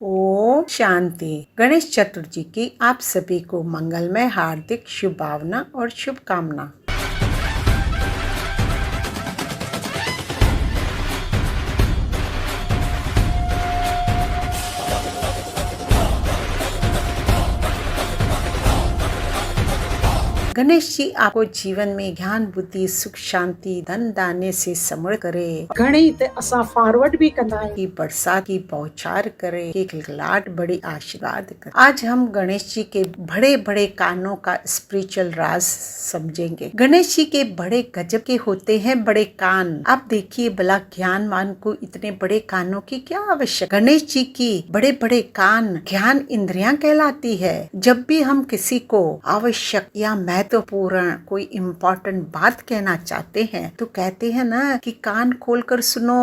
ओम शांति। गणेश चतुर्थी की आप सभी को मंगलमय हार्दिक शुभकामना और शुभकामना। गणेश जी आपको जीवन में ज्ञान बुद्धि सुख शांति धन दाने से समृद्ध करे। घणी ते असां फॉरवर्ड भी कंदा आहियूं की बरसात की बौछार करे, एक लाट बड़ी आशीर्वाद करे। आज हम गणेश जी के बड़े बड़े कानों का स्पिरिचुअल राज समझेंगे। गणेश जी के बड़े गजब के होते हैं बड़े कान। आप देखिए भला ज्ञानवान को इतने बड़े कानों की क्या आवश्यकता। गणेश जी की बड़े बड़े कान ज्ञान इंद्रियां कहलाती है। जब भी हम किसी को आवश्यक या महत्वपूर्ण कोई इम्पोर्टेंट बात कहना चाहते हैं तो कहते हैं ना कि कान खोलकर सुनो।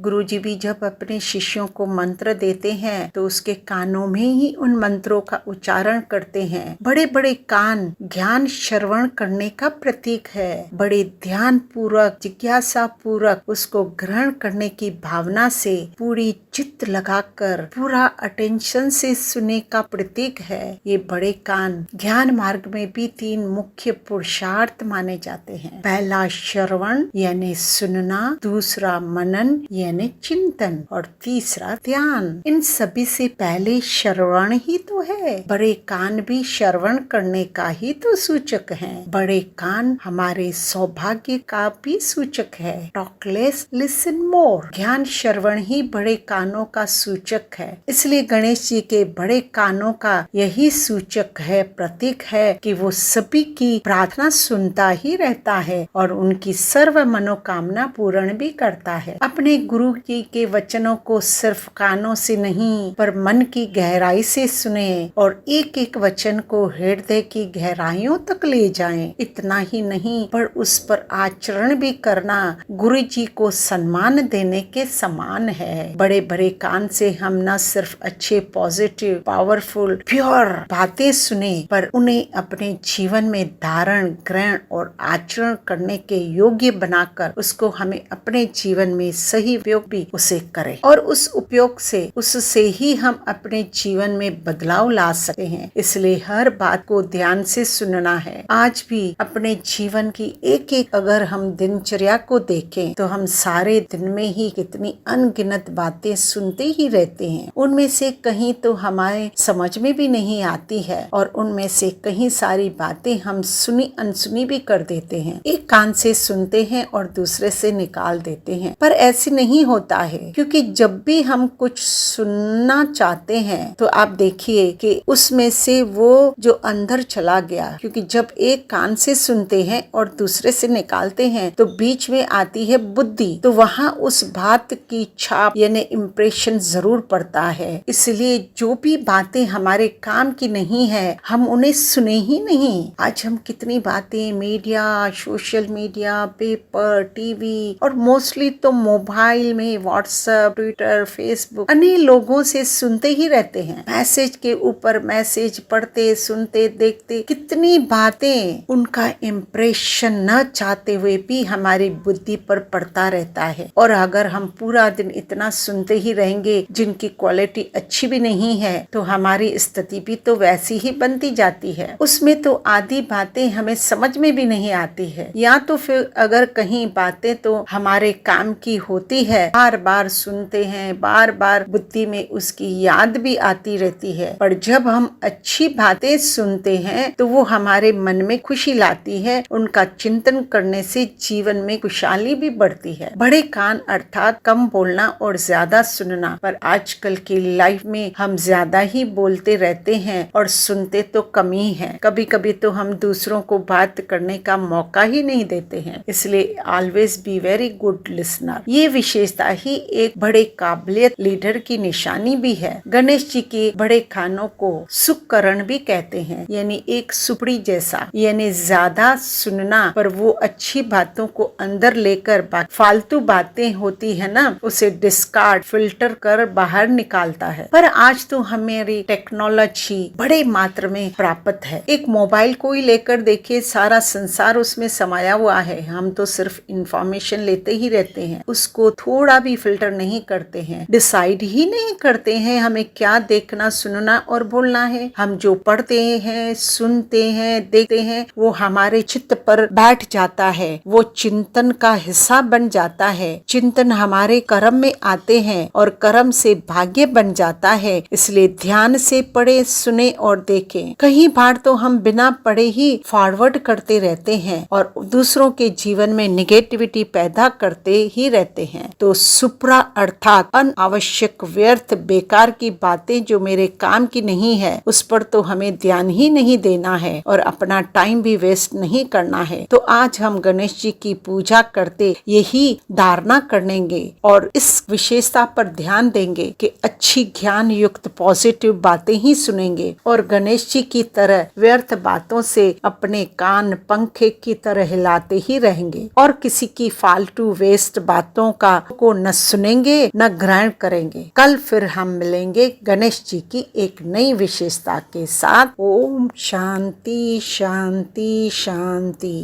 गुरुजी भी जब अपने शिष्यों को मंत्र देते हैं तो उसके कानों में ही उन मंत्रों का उच्चारण करते हैं। बड़े बड़े कान ज्ञान श्रवण करने का प्रतीक है। बड़े ध्यान पूर्वक जिज्ञासा पूर्वक उसको ग्रहण करने की भावना से पूरी चित्त लगाकर पूरा अटेंशन से सुनने का प्रतीक है। ये बड़े कान ज्ञान मार्ग में भी 3 मुख्य पुरुषार्थ माने जाते हैं। पहला श्रवण यानी सुनना, दूसरा मनन यानी चिंतन और तीसरा ध्यान। इन सभी से पहले श्रवण ही तो है। बड़े कान भी श्रवण करने का ही तो सूचक है। बड़े कान हमारे सौभाग्य का भी सूचक है। Talk less listen more. ज्ञान श्रवण ही बड़े कानों का सूचक है। इसलिए गणेश जी के बड़े कानों का यही सूचक है, प्रतीक है कि वो सभी की प्रार्थना सुनता ही रहता है और उनकी सर्व मनोकामना पूर्ण भी करता है। अपने गुरु जी के वचनों को सिर्फ कानों से नहीं पर मन की गहराई से सुने और एक एक वचन को हृदय की गहराइयों तक ले जाएं। इतना ही नहीं पर उस पर आचरण भी करना गुरु जी को सम्मान देने के समान है। बड़े बड़े कान से हम न सिर्फ अच्छे पॉजिटिव पावरफुल प्योर बातें सुने पर उन्हें अपने जीवन में धारण ग्रहण और आचरण करने के योग्य बनाकर उसको हमें अपने जीवन में सही उपयोग भी उसे करें और उस उपयोग से उससे ही हम अपने जीवन में बदलाव ला सकते हैं। इसलिए हर बात को ध्यान से सुनना है। आज भी अपने जीवन की एक एक अगर हम दिनचर्या को देखें तो हम सारे दिन में ही कितनी अनगिनत बातें सुनते ही रहते हैं। उनमें से कहीं तो हमारे समझ में भी नहीं आती है और उनमें से कहीं सारी बातें हम सुनी अनसुनी भी कर देते हैं। एक कान से सुनते हैं और दूसरे से निकाल देते हैं, पर ऐसे नहीं होता है क्योंकि जब भी हम कुछ सुनना चाहते हैं तो आप देखिए कि उसमें से वो जो अंदर चला गया, क्योंकि जब एक कान से सुनते हैं और दूसरे से निकालते हैं तो बीच में आती है बुद्धि, तो वहाँ उस बात की छाप यानी इम्प्रेशन जरूर पड़ता है। इसलिए जो भी बातें हमारे काम की नहीं है हम उन्हें सुने ही नहीं। आज हम कितनी बातें media, social media, paper, TV और मोस्टली तो मोबाइल में व्हाट्सएप, ट्विटर, फेसबुक अन्य लोगों से सुनते ही रहते हैं। मैसेज के ऊपर मैसेज पढ़ते सुनते देखते कितनी बातें उनका इम्प्रेशन न चाहते हुए भी हमारी बुद्धि पर पड़ता रहता है। और अगर हम पूरा दिन इतना सुनते ही रहेंगे जिनकी क्वालिटी अच्छी भी नहीं है तो हमारी स्थिति भी तो वैसी ही बनती जाती है। उसमें तो आधी बातें हमें समझ में भी नहीं आती है, या तो फिर अगर कहीं बातें तो हमारे काम की होती है, बार बार सुनते हैं, बार बार बुद्धि में उसकी याद भी आती रहती है। पर जब हम अच्छी बातें सुनते हैं तो वो हमारे मन में खुशी लाती है। उनका चिंतन करने से जीवन में खुशहाली भी बढ़ती है। बड़े कान अर्थात कम बोलना और ज्यादा सुनना। पर आजकल की लाइफ में हम ज्यादा ही बोलते रहते हैं और सुनते तो कम ही है। कभी कभी तो हम दूसरों को बात करने का मौका ही नहीं देते हैं। इसलिए always be very good listener. ये विशेषता ही एक बड़े काबिलियत लीडर की निशानी भी है। गणेश जी के बड़े कानों को सुकरण भी कहते हैं, यानी एक सुपड़ी जैसा, यानी ज्यादा सुनना पर वो अच्छी बातों को अंदर लेकर फालतू बातें होती है ना उसे डिस्कार्ड फिल्टर कर बाहर निकालता है। पर आज तो हमारी टेक्नोलॉजी बड़े मात्रा में प्राप्त है। एक मोबाइल कोई लेकर देखिए सारा संसार उसमें समाया हुआ है। हम तो सिर्फ इंफॉर्मेशन लेते ही रहते हैं, उसको थोड़ा भी फिल्टर नहीं करते हैं, डिसाइड ही नहीं करते हैं हमें क्या देखना, सुनना और बोलना है। हम जो पढ़ते हैं, सुनते हैं, देखते हैं, वो हमारे चित्त पर बैठ जाता है, वो चिंतन का हिस्सा बन जाता है। चिंतन हमारे कर्म में आते हैं और कर्म से भाग्य बन जाता है। इसलिए ध्यान से पढ़े, सुने और देखें। कई बार तो हम बिना पढ़े ही फॉरवर्ड करते रहते हैं और दूसरों के जीवन में निगेटिविटी पैदा करते ही रहते हैं। तो सुप्रा अर्थात अनावश्यक, व्यर्थ, बेकार की बातें जो मेरे काम की नहीं है, उस पर तो हमें ध्यान ही नहीं देना है और अपना टाइम भी वेस्ट नहीं करना है। तो आज हम गणेश जी की पूजा करते यही धारणा करेंगे और इस विशेषता पर ध्यान देंगे कि अच्छी ज्ञान युक्त पॉजिटिव बातें ही सुनेंगे और गणेश जी की तरह व्यर्थ बातों से अपने कान पंखे की तरह हिलाते ही रहेंगे और किसी की फालतू वेस्ट बातों को न सुनेंगे न ग्रहण करेंगे। कल फिर हम मिलेंगे गणेश जी की एक नई विशेषता के साथ। ओम शांति शांति शांति।